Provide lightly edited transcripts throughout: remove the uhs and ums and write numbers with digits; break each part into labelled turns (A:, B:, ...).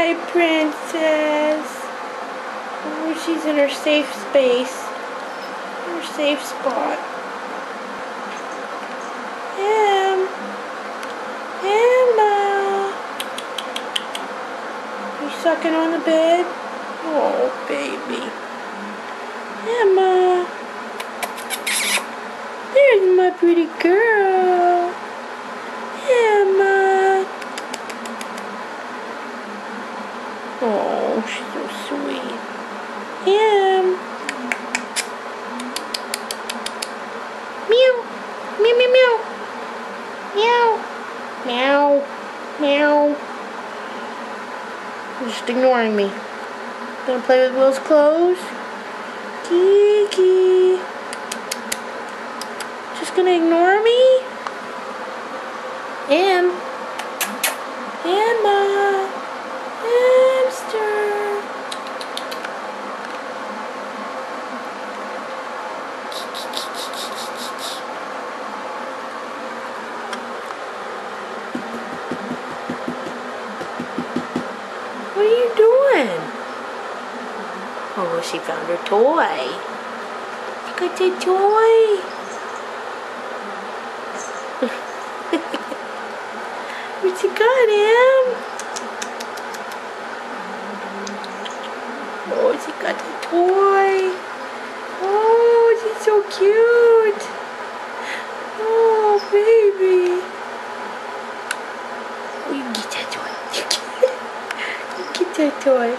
A: my princess. Oh, she's in her safe space. Her safe spot. Emma. You sucking on the bed? Oh, baby. Emma. There's my pretty girl. Emma. Oh, she's so sweet. Meow. Meow, meow, meow. Meow. Meow. Meow. You're just ignoring me. Gonna play with Will's clothes? Kiki. Just gonna ignore me? Emma. Hamster. What are you doing? Oh, she found her toy. Look at the toy. What you got, Em? Oh, she got the toy. Oh, she's so cute. Oh, baby. Oh, you get that toy. You get that toy.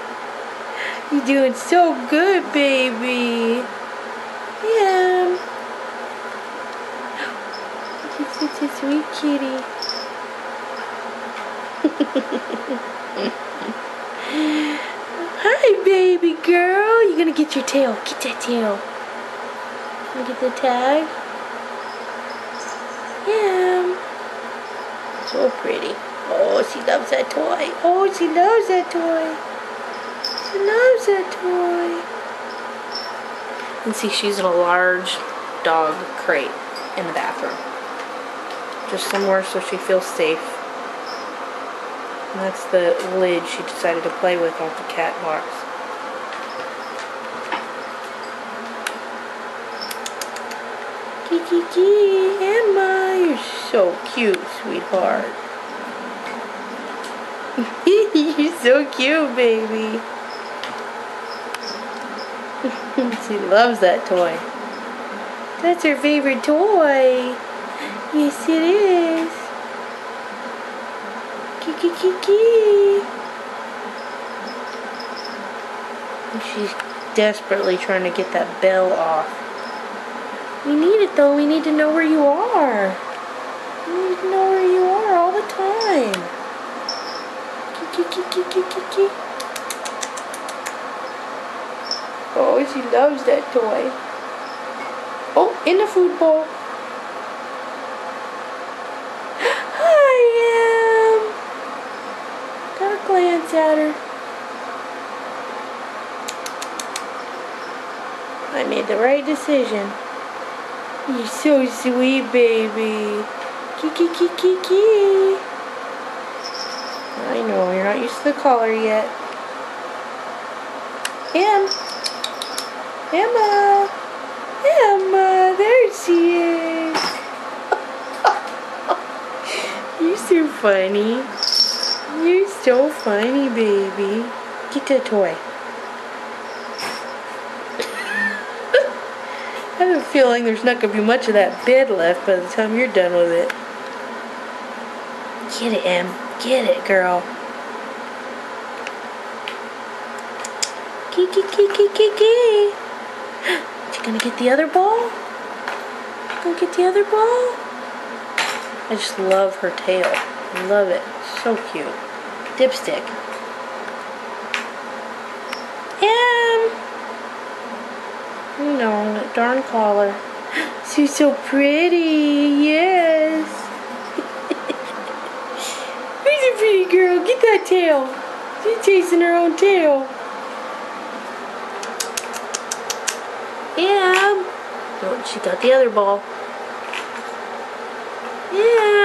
A: You're doing so good, baby. Yeah. You're such a sweet kitty. Hi, baby girl. You're gonna get your tail. Get that tail. Wanna get the tag? Yeah. So pretty. Oh, she loves that toy. Oh, she loves that toy. She loves that toy. And see, she's in a large dog crate in the bathroom. Just somewhere so she feels safe. And that's the lid she decided to play with off the cat box. Kiki, Emma, you're so cute, sweetheart. You're so cute, baby. She loves that toy. That's her favorite toy. Yes, it is. Kiki. And she's desperately trying to get that bell off. We need it though. We need to know where you are. We need to know where you are all the time. Kiki. Oh, she loves that toy. Oh, in the food bowl. Hi, Em. Gotta glance at her. I made the right decision. You're so sweet, baby. Kiki. I know, you're not used to the collar yet. Emma, there she is. You're so funny. You're so funny, baby. Get that toy. I have a feeling there's not going to be much of that bed left by the time you're done with it. Get it, Em. Get it, girl. Kiki. You gonna get the other ball? Gonna get the other ball? I just love her tail. I love it. So cute. Dipstick. No, that darn collar. She's so pretty. Yes. Who's a pretty girl? Get that tail. She's chasing her own tail. Oh, she got the other ball. Yeah.